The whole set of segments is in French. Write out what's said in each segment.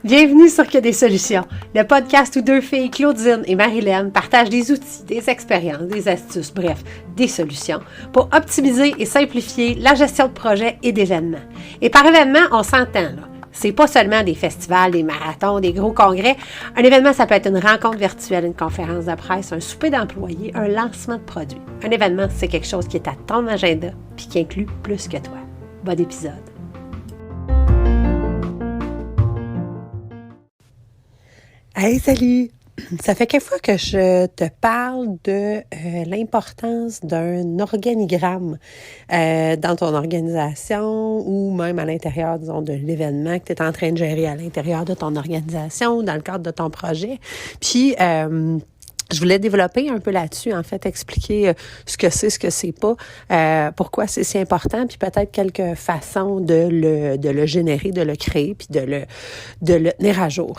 Bienvenue sur Que des solutions, le podcast où deux filles, Claudine et Marilyn, partagent des outils, des expériences, des astuces, bref, des solutions pour optimiser et simplifier la gestion de projets et d'événements. Et par événement, on s'entend là. C'est pas seulement des festivals, des marathons, des gros congrès. Un événement, ça peut être une rencontre virtuelle, une conférence de presse, un souper d'employés, un lancement de produits. Un événement, c'est quelque chose qui est à ton agenda puis qui inclut plus que toi. Bon épisode. Hey, salut! Ça fait quelques fois que je te parle de l'importance d'un organigramme dans ton organisation ou même à l'intérieur, disons, de l'événement que tu es en train de gérer à l'intérieur de ton organisation ou dans le cadre de ton projet. Puis, je voulais développer un peu là-dessus, en fait, expliquer ce que c'est pas, pourquoi c'est si important, puis peut-être quelques façons de le générer, de le créer, puis de le tenir à jour.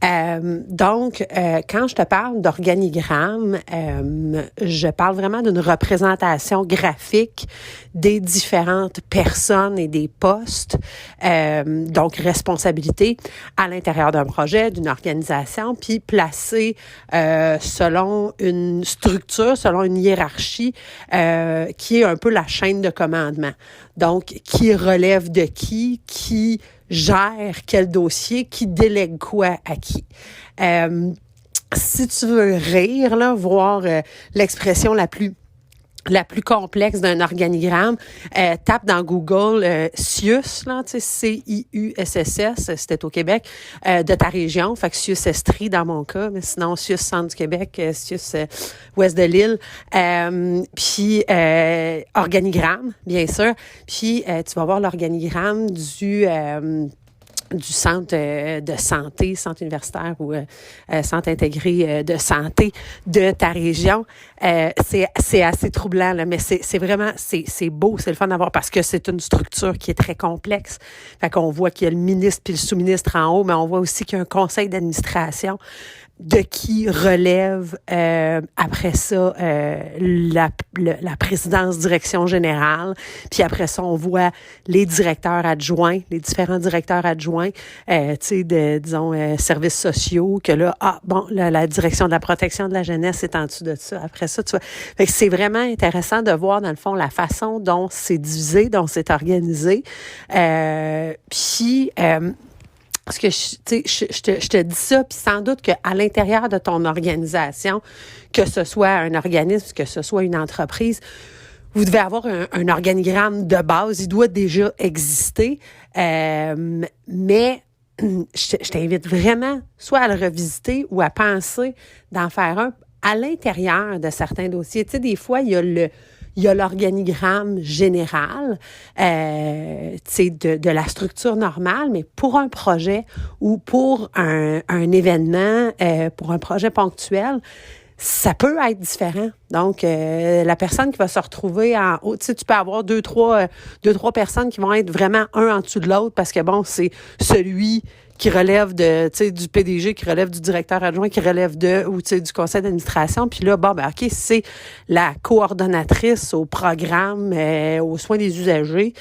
Donc, quand je te parle d'organigramme, je parle vraiment d'une représentation graphique des différentes personnes et des postes, donc responsabilités à l'intérieur d'un projet, d'une organisation, puis placé selon une structure, selon une hiérarchie qui est un peu la chaîne de commandement. Donc, qui relève de qui gère quel dossier, qui délègue quoi à qui. Si tu veux rire, là, voir l'expression la plus complexe d'un organigramme, tape dans Google CIUS, là, tu sais, C-I-U-S-S-S, c'était au Québec, de ta région, fait que CIUS Estrie dans mon cas, mais sinon CIUS Centre du Québec, CIUS Ouest de l'île, puis organigramme, bien sûr, puis tu vas voir l'organigramme du centre de santé, centre universitaire ou centre intégré de santé de ta région. C'est assez troublant, là, mais c'est vraiment, c'est beau, c'est le fun d'avoir parce que c'est une structure qui est très complexe. Fait qu'on voit qu'il y a le ministre puis le sous-ministre en haut, mais on voit aussi qu'il y a un conseil d'administration de qui relève après ça la présidence direction générale, puis après ça on voit les directeurs adjoints, les différents directeurs adjoints, tu sais, disons services sociaux, que là la direction de la protection de la jeunesse est en dessous de ça. Après ça, tu vois, fait que c'est vraiment intéressant de voir dans le fond la façon dont c'est divisé, dont c'est organisé, puis parce que je te dis ça, puis sans doute qu'à l'intérieur de ton organisation, que ce soit un organisme, que ce soit une entreprise, vous devez avoir un organigramme de base. Il doit déjà exister, mais je t'invite vraiment soit à le revisiter ou à penser d'en faire un à l'intérieur de certains dossiers. Tu sais, des fois, il y a l'organigramme général, de la structure normale, mais pour un projet ou pour un événement, pour un projet ponctuel, ça peut être différent. Donc, la personne qui va se retrouver en haut, tu sais, tu peux avoir deux, trois personnes qui vont être vraiment un en dessous de l'autre parce que, bon, c'est celui qui relève du PDG, qui relève du directeur adjoint, qui relève du conseil d'administration. Puis là, OK, c'est la coordonnatrice au programme, aux soins des usagers,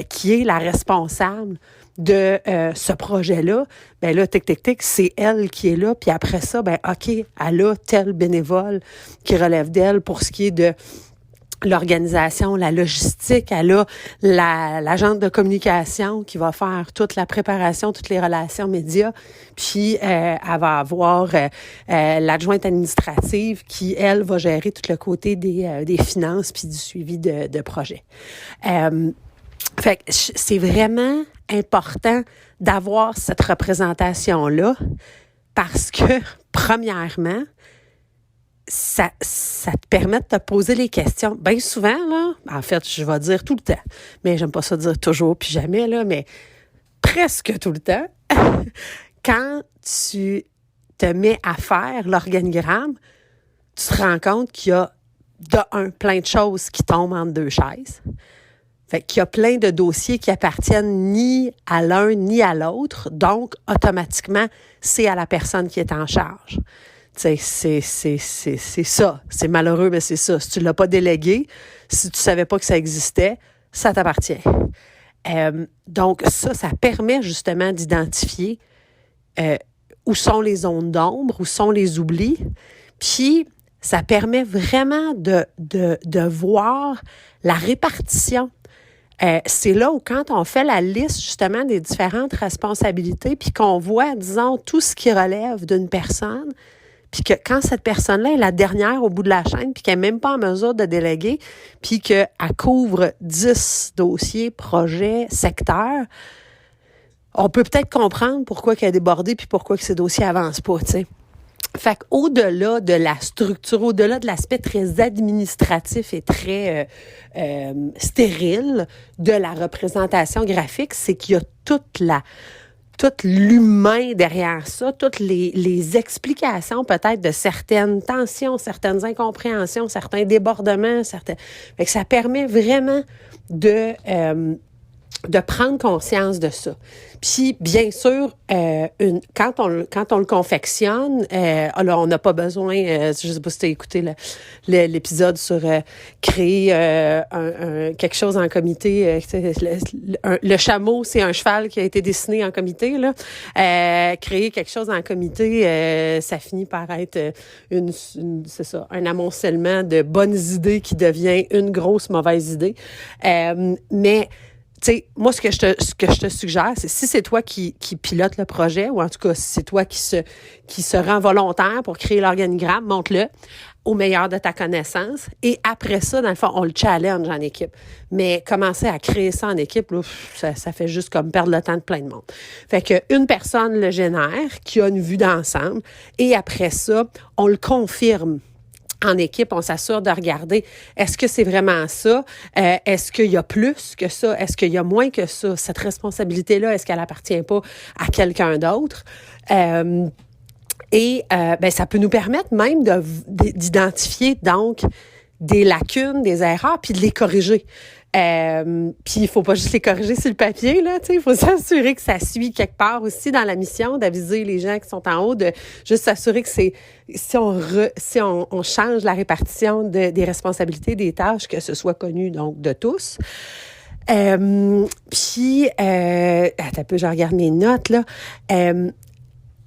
qui est la responsable de ce projet-là. Ben là, c'est elle qui est là. Puis après ça, OK, elle a tel bénévole qui relève d'elle pour ce qui est de l'organisation, la logistique, elle a l'agente de communication qui va faire toute la préparation, toutes les relations médias, puis elle va avoir l'adjointe administrative qui, elle, va gérer tout le côté des finances puis du suivi de projet. Fait que c'est vraiment important d'avoir cette représentation-là parce que, premièrement, ça te permet de te poser les questions. Bien souvent, là, en fait, je vais dire tout le temps, mais j'aime pas ça dire toujours puis jamais, là, mais presque tout le temps, quand tu te mets à faire l'organigramme, tu te rends compte qu'il y a plein de choses qui tombent entre deux chaises. Fait qu'il y a plein de dossiers qui appartiennent ni à l'un ni à l'autre, donc automatiquement, c'est à la personne qui est en charge. Tu sais, c'est ça. C'est malheureux, mais c'est ça. Si tu l'as pas délégué, si tu savais pas que ça existait, ça t'appartient. Donc, ça permet justement d'identifier où sont les zones d'ombre, où sont les oublis, puis ça permet vraiment de voir la répartition. C'est là où quand on fait la liste justement des différentes responsabilités, puis qu'on voit, disons, tout ce qui relève d'une personne, puis que quand cette personne-là est la dernière au bout de la chaîne, puis qu'elle n'est même pas en mesure de déléguer, puis qu'elle couvre 10 dossiers, projets, secteurs, on peut peut-être comprendre pourquoi qu'elle est débordée, puis pourquoi que ces dossiers avancent pas, tu sais. Fait qu'au-delà de la structure, au-delà de l'aspect très administratif et très stérile de la représentation graphique, c'est qu'il y a tout l'humain derrière ça, toutes les explications peut-être de certaines tensions, certaines incompréhensions, certains débordements, Fait que ça permet vraiment de prendre conscience de ça. Puis, bien sûr, quand on le confectionne, alors on n'a pas besoin, je sais pas si tu as écouté l'épisode sur créer quelque chose en comité. Le chameau, c'est un cheval qui a été dessiné en comité, là. Créer quelque chose en comité, ça finit par être c'est ça, un amoncellement de bonnes idées qui devient une grosse mauvaise idée. Mais tu sais, moi, ce que je te suggère, c'est si c'est toi qui pilote le projet, ou en tout cas, si c'est toi qui se rend volontaire pour créer l'organigramme, montre-le au meilleur de ta connaissance. Et après ça, dans le fond, on le challenge en équipe. Mais commencer à créer ça en équipe, là, ça fait juste comme perdre le temps de plein de monde. Fait qu'une personne le génère, qui a une vue d'ensemble, et après ça, on le confirme. En équipe, on s'assure de regarder, est-ce que c'est vraiment ça? Est-ce qu'il y a plus que ça? Est-ce qu'il y a moins que ça? Cette responsabilité-là, est-ce qu'elle appartient pas à quelqu'un d'autre? Ça peut nous permettre même d'identifier donc des lacunes, des erreurs, puis de les corriger. Puis il faut pas juste les corriger sur le papier, là, tu sais, il faut s'assurer que ça suit quelque part aussi dans la mission, d'aviser les gens qui sont en haut, de juste s'assurer que c'est si on change la répartition des responsabilités, des tâches, que ce soit connu donc de tous. Attends un peu, je regarde mes notes là.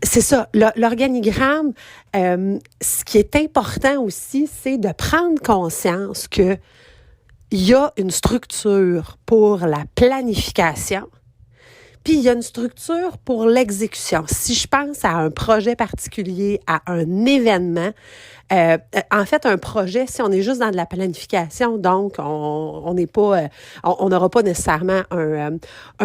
C'est ça, l'organigramme, ce qui est important aussi, c'est de prendre conscience que il y a une structure pour la planification, puis il y a une structure pour l'exécution. Si je pense à un projet particulier, à un événement, en fait, un projet, si on est juste dans de la planification, donc on n'est pas, on n'aura pas nécessairement un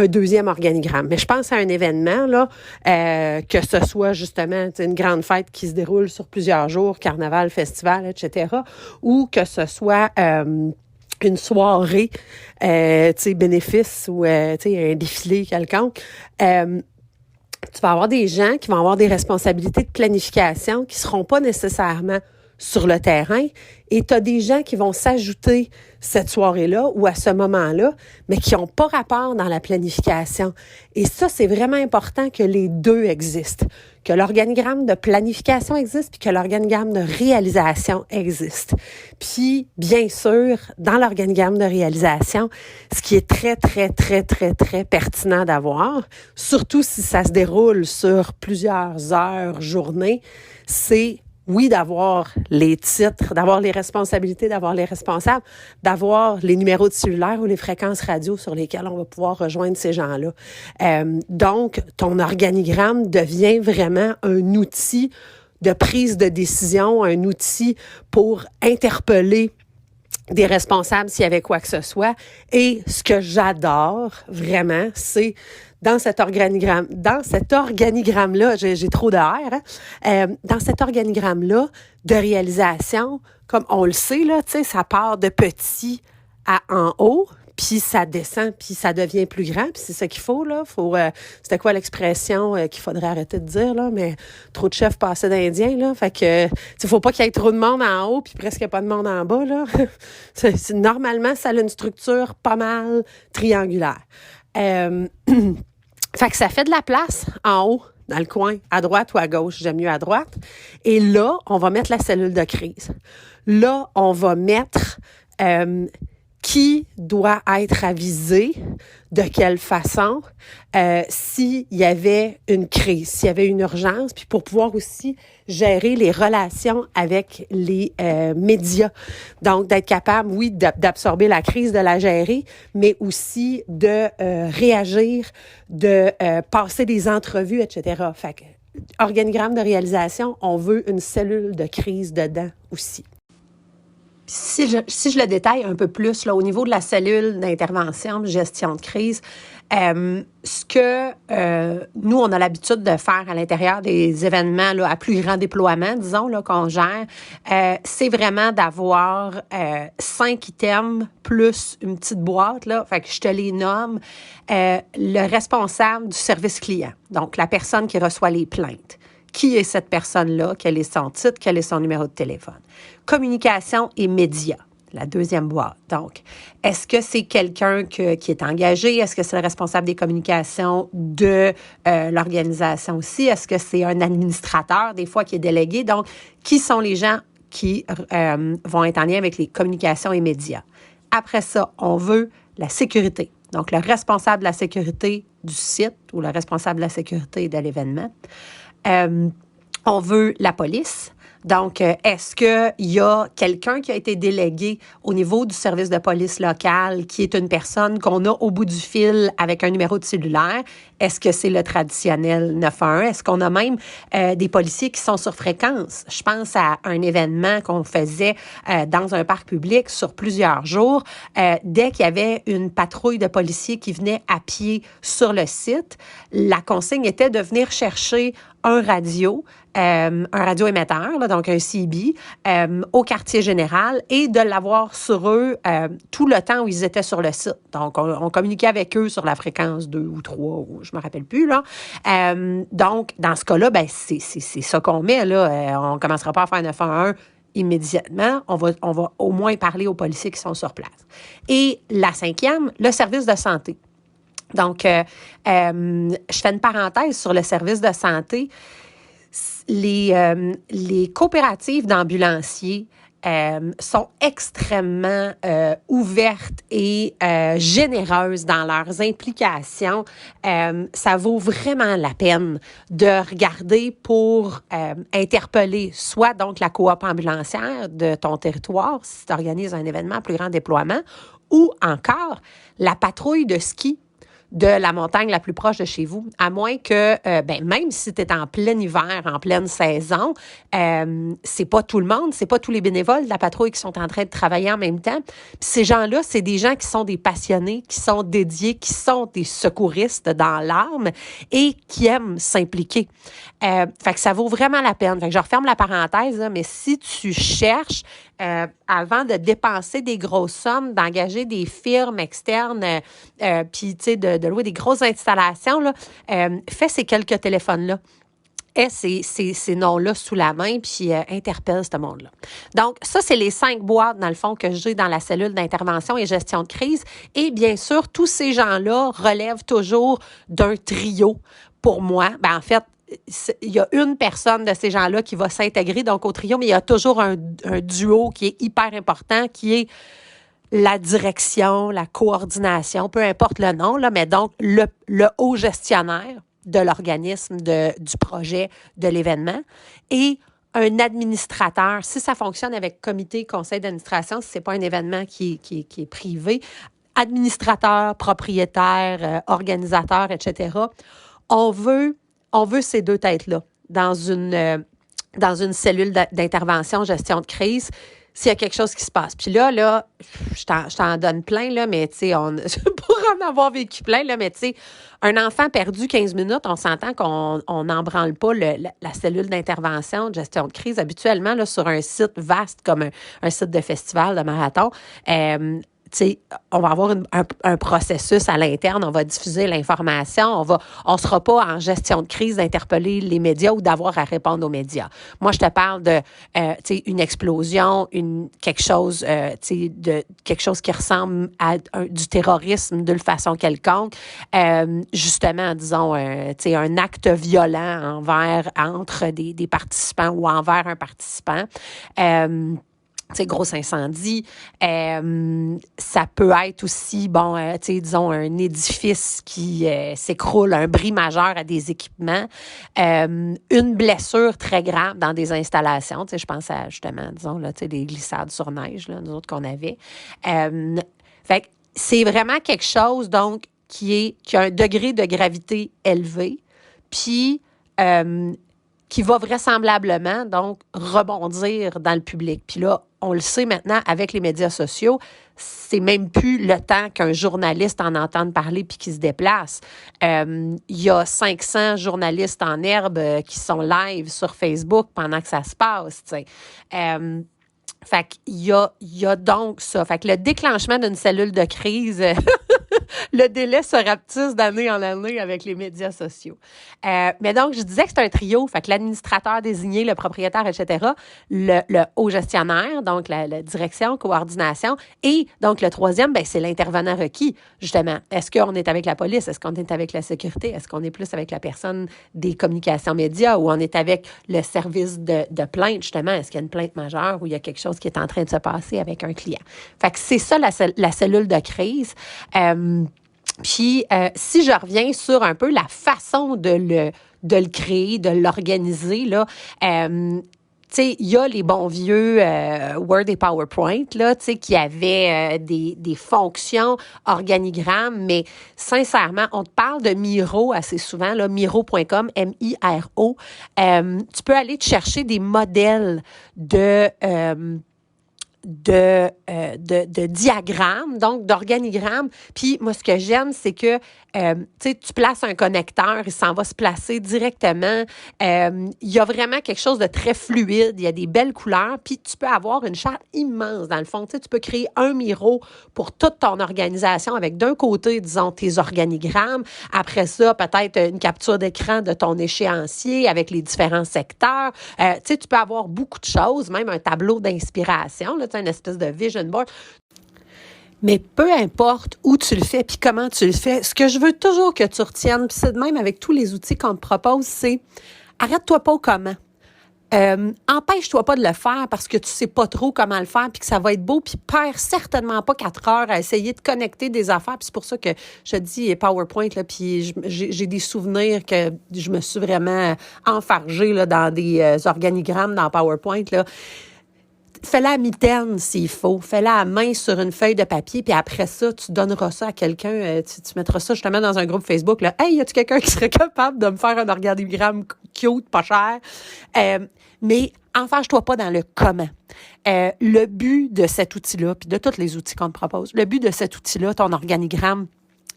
deuxième organigramme. Mais je pense à un événement là, que ce soit justement une grande fête qui se déroule sur plusieurs jours, carnaval, festival, etc., ou que ce soit une soirée, bénéfice ou, un défilé quelconque, tu vas avoir des gens qui vont avoir des responsabilités de planification qui seront pas nécessairement sur le terrain, et tu as des gens qui vont s'ajouter cette soirée-là ou à ce moment-là, mais qui n'ont pas rapport dans la planification. Et ça, c'est vraiment important que les deux existent, que l'organigramme de planification existe, puis que l'organigramme de réalisation existe. Puis, bien sûr, dans l'organigramme de réalisation, ce qui est très, très, très, très, très pertinent d'avoir, surtout si ça se déroule sur plusieurs heures, journées, c'est oui, d'avoir les titres, d'avoir les responsabilités, d'avoir les responsables, d'avoir les numéros de cellulaire ou les fréquences radio sur lesquelles on va pouvoir rejoindre ces gens-là. Donc, ton organigramme devient vraiment un outil de prise de décision, un outil pour interpeller des responsables s'il y avait quoi que ce soit. Et ce que j'adore vraiment, c'est dans cet organigramme-là, j'ai trop de R, dans cet organigramme-là de réalisation, comme on le sait, là, tu sais, ça part de petit à en haut, puis ça descend, puis ça devient plus grand, puis c'est ça qu'il faut, là. C'était quoi l'expression qu'il faudrait arrêter de dire, là, mais trop de chefs passaient d'Indiens, là, fait que, tu faut pas qu'il y ait trop de monde en haut, puis presque pas de monde en bas, là. Normalement, ça a une structure pas mal triangulaire. Fait que ça fait de la place en haut, dans le coin, à droite ou à gauche, j'aime mieux à droite. Et là, on va mettre la cellule de crise. Là, on va mettre qui doit être avisé, de quelle façon, s'il y avait une crise, s'il y avait une urgence, puis pour pouvoir aussi gérer les relations avec les médias. Donc, d'être capable, oui, d'absorber la crise, de la gérer, mais aussi de réagir, de passer des entrevues, etc. Fait que, organigramme de réalisation, on veut une cellule de crise dedans aussi. Si je le détaille un peu plus, là, au niveau de la cellule d'intervention, de gestion de crise, ce que nous, on a l'habitude de faire à l'intérieur des événements là, à plus grand déploiement, disons, là, qu'on gère, c'est vraiment d'avoir 5 items plus une petite boîte, là, fait que je te les nomme, le responsable du service client, donc la personne qui reçoit les plaintes. Qui est cette personne-là? Quel est son titre? Quel est son numéro de téléphone? Communication et médias, la deuxième boîte. Donc, est-ce que c'est quelqu'un qui est engagé? Est-ce que c'est le responsable des communications de l'organisation aussi? Est-ce que c'est un administrateur, des fois, qui est délégué? Donc, qui sont les gens qui vont être en lien avec les communications et médias? Après ça, on veut la sécurité. Donc, le responsable de la sécurité du site ou le responsable de la sécurité de l'événement. On veut la police. Donc, est-ce qu'il y a quelqu'un qui a été délégué au niveau du service de police local, qui est une personne qu'on a au bout du fil avec un numéro de cellulaire? Est-ce que c'est le traditionnel 911? Est-ce qu'on a même des policiers qui sont sur fréquence? Je pense à un événement qu'on faisait dans un parc public sur plusieurs jours. Dès qu'il y avait une patrouille de policiers qui venait à pied sur le site, la consigne était de venir chercher un radioémetteur, là, donc un CB, au quartier général et de l'avoir sur eux tout le temps où ils étaient sur le site. Donc, on communiquait avec eux sur la fréquence 2 ou 3, ou je me rappelle plus, là. Donc, dans ce cas-là, ben, c'est ça qu'on met, là. On ne commencera pas à faire 911 immédiatement. On va au moins parler aux policiers qui sont sur place. Et la cinquième, le service de santé. Donc, je fais une parenthèse sur le service de santé. Les coopératives d'ambulanciers sont extrêmement ouvertes et généreuses dans leurs implications. Ça vaut vraiment la peine de regarder pour interpeller soit donc la coop ambulancière de ton territoire, si tu organises un événement à plus grand déploiement, ou encore la patrouille de ski de la montagne la plus proche de chez vous, à moins que, même si tu es en plein hiver, en pleine saison, c'est pas tout le monde, c'est pas tous les bénévoles de la patrouille qui sont en train de travailler en même temps. Puis ces gens-là, c'est des gens qui sont des passionnés, qui sont dédiés, qui sont des secouristes dans l'âme et qui aiment s'impliquer. Fait que ça vaut vraiment la peine. Fait que je referme la parenthèse, là, mais si tu cherches avant de dépenser des grosses sommes, d'engager des firmes externes, puis tu sais, de louer des grosses installations, là, fais ces quelques téléphones-là. Aie ces noms-là sous la main, puis interpelle ce monde-là. Donc, ça, c'est les 5 boîtes, dans le fond, que j'ai dans la cellule d'intervention et gestion de crise. Et bien sûr, tous ces gens-là relèvent toujours d'un trio. Pour moi, en fait, il y a une personne de ces gens-là qui va s'intégrer donc au trio, mais il y a toujours un duo qui est hyper important, qui est la direction, la coordination, peu importe le nom, là, mais donc le haut gestionnaire de l'organisme, du projet, de l'événement, et un administrateur. Si ça fonctionne avec comité, conseil d'administration, si ce n'est pas un événement qui est privé, administrateur, propriétaire, organisateur, etc., on veut ces 2 têtes-là dans une cellule d'intervention, gestion de crise, s'il y a quelque chose qui se passe. Puis là, je t'en donne plein, là, mais tu sais, pour en avoir vécu plein, là, mais tu sais, un enfant perdu 15 minutes, on s'entend qu'on n'en branle pas la cellule d'intervention, de gestion de crise. Habituellement, là, sur un site vaste comme un site de festival, de marathon, on va avoir un processus à l'interne, on va diffuser l'information, on sera pas en gestion de crise d'interpeller les médias ou d'avoir à répondre aux médias. Moi, je te parle de, une explosion, quelque chose qui ressemble à du terrorisme d'une façon quelconque, justement, disons, un acte violent entre des participants ou envers un participant. gros incendie. Ça peut être aussi, disons, un édifice qui s'écroule, un bris majeur à des équipements, une blessure très grave dans des installations. Je pense à, justement, disons, là, des glissades sur neige, là, nous autres qu'on avait. Fait que c'est vraiment quelque chose, donc, qui a un degré de gravité élevé, puis qui va vraisemblablement, donc, rebondir dans le public. Puis là, on le sait maintenant, avec les médias sociaux, c'est même plus le temps qu'un journaliste en entende parler puis qui se déplace. Il y a 500 journalistes en herbe qui sont live sur Facebook pendant que ça se passe, tu sais. Fait qu'il y a donc ça. Fait que le déclenchement d'une cellule de crise, le délai se rapetisse d'année en année avec les médias sociaux. Mais donc, je disais que c'est un trio. Fait que l'administrateur désigné, le propriétaire, etc., le haut gestionnaire, donc la direction, coordination, et donc le troisième, ben, c'est l'intervenant requis, justement. Est-ce qu'on est avec la police? Est-ce qu'on est avec la sécurité? Est-ce qu'on est plus avec la personne des communications médias ou on est avec le service de plainte, justement? Est-ce qu'il y a une plainte majeure ou il y a quelque chose qui est en train de se passer avec un client? Fait que c'est ça la cellule de crise. Puis, si je reviens sur un peu la façon de le créer, de l'organiser, là, tu sais, il y a les bons vieux Word et PowerPoint, là, tu sais, qui avaient des fonctions, organigrammes, mais sincèrement, on te parle de Miro assez souvent, là, Miro.com, M-I-R-O. Tu peux aller te chercher des modèles de diagrammes, donc d'organigrammes. Puis moi, ce que j'aime, c'est que tu places un connecteur, il s'en va se placer directement. Il y a vraiment quelque chose de très fluide, il y a des belles couleurs, puis tu peux avoir une charte immense dans le fond. Tu peux créer un Miro pour toute ton organisation avec d'un côté, disons, tes organigrammes. Après ça, peut-être une capture d'écran de ton échéancier avec les différents secteurs. Tu peux avoir beaucoup de choses, même un tableau d'inspiration, là, une espèce de vision board. Mais peu importe où tu le fais puis comment tu le fais, ce que je veux toujours que tu retiennes, puis c'est de même avec tous les outils qu'on te propose, c'est arrête-toi pas au comment. Empêche-toi pas de le faire parce que tu sais pas trop comment le faire puis que ça va être beau, puis perds certainement pas 4 heures à essayer de connecter des affaires. Puis c'est pour ça que je dis PowerPoint, là, puis j'ai des souvenirs que je me suis vraiment enfargée là, dans des organigrammes dans PowerPoint, là. Fais-la à mitaine s'il faut. Fais-la à main sur une feuille de papier, puis après ça, tu donneras ça à quelqu'un. Tu mettras ça justement dans un groupe Facebook. Là. Hey, y a-tu quelqu'un qui serait capable de me faire un organigramme cute, pas cher? Mais enfarge-toi pas dans le comment. Le but de cet outil-là, puis de tous les outils qu'on te propose, le but de cet outil-là, ton organigramme,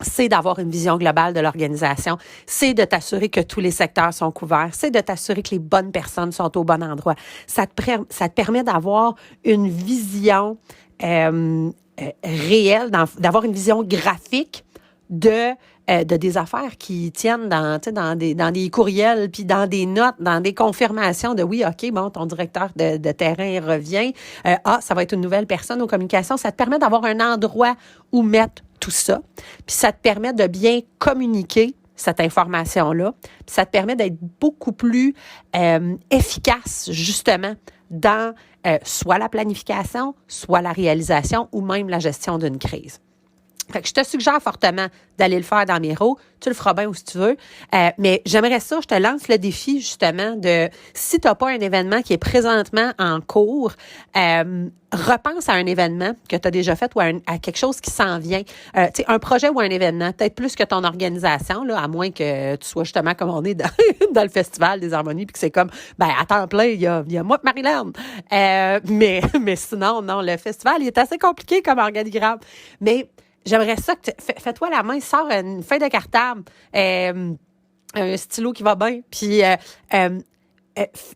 c'est d'avoir une vision globale de l'organisation, c'est de t'assurer que tous les secteurs sont couverts, c'est de t'assurer que les bonnes personnes sont au bon endroit. Ça te permet d'avoir une vision réelle, d'avoir une vision graphique de des affaires qui tiennent dans des courriels, puis dans des notes, dans des confirmations de oui, OK, bon, ton directeur de terrain revient. Ça va être une nouvelle personne aux communications. Ça te permet d'avoir un endroit où mettre tout ça. Puis ça te permet de bien communiquer cette information-là. Puis ça te permet d'être beaucoup plus efficace, justement, dans soit la planification, soit la réalisation ou même la gestion d'une crise. Fait que je te suggère fortement d'aller le faire dans Miro. Tu le feras bien où si tu veux. Mais j'aimerais ça, je te lance le défi justement de, si tu n'as pas un événement qui est présentement en cours, repense à un événement que tu as déjà fait ou à quelque chose qui s'en vient. Tu sais, un projet ou un événement, peut-être plus que ton organisation, là, à moins que tu sois justement comme on est dans le Festival des Harmonies, puis que c'est comme, à temps plein, il y a moi et Marilyn. Mais sinon, non, le festival, il est assez compliqué comme organigramme. Mais j'aimerais ça que fais-toi la main, sors une feuille de cartable, un stylo qui va bien, puis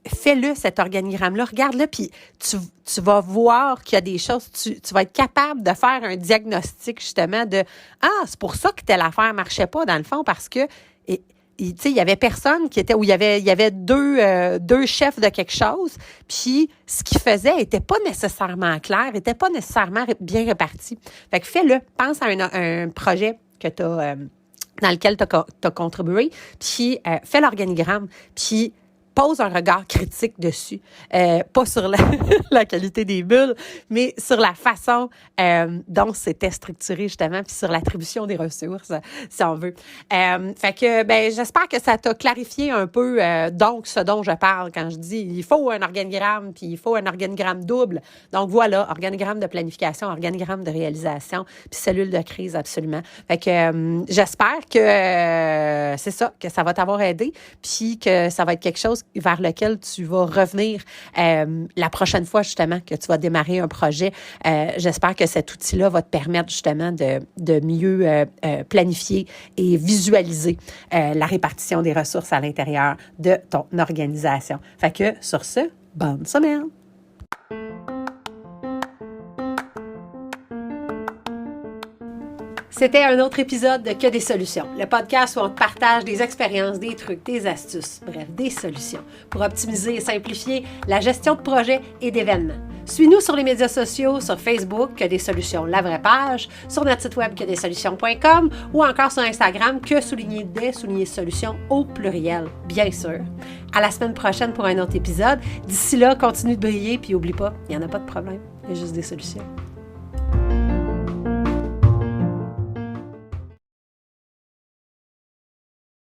fais-le, cet organigramme-là, regarde-le, puis tu vas voir qu'il y a des choses, tu vas être capable de faire un diagnostic, justement, de « Ah, c'est pour ça que telle affaire marchait pas, dans le fond, parce que... » tu sais, il y avait personne qui était, où il y avait deux chefs de quelque chose, puis ce qu'ils faisaient était pas nécessairement clair, était pas nécessairement bien réparti. Fait que fais-le, pense à un projet que dans lequel tu as contribué, puis fais l'organigramme, puis pose un regard critique dessus. Pas sur la qualité des bulles, mais sur la façon dont c'était structuré, justement, puis sur l'attribution des ressources, si on veut. Fait que, ben, j'espère que ça t'a clarifié un peu, donc, ce dont je parle quand je dis il faut un organigramme, puis il faut un organigramme double. Donc, voilà, organigramme de planification, organigramme de réalisation, puis cellule de crise, absolument. Fait que j'espère que c'est ça, que ça va t'avoir aidé, puis que ça va être quelque chose vers lequel tu vas revenir la prochaine fois, justement, que tu vas démarrer un projet. J'espère que cet outil-là va te permettre, justement, de mieux planifier et visualiser la répartition des ressources à l'intérieur de ton organisation. Fait que, sur ce, bonne semaine! C'était un autre épisode de Que des solutions, le podcast où on te partage des expériences, des trucs, des astuces, bref, des solutions pour optimiser et simplifier la gestion de projets et d'événements. Suis-nous sur les médias sociaux, sur Facebook, Que des solutions, la vraie page, sur notre site web quedessolutions.com ou encore sur Instagram, que_des_solutions au pluriel, bien sûr. À la semaine prochaine pour un autre épisode. D'ici là, continue de briller puis oublie pas, il n'y en a pas de problème, il y a juste des solutions.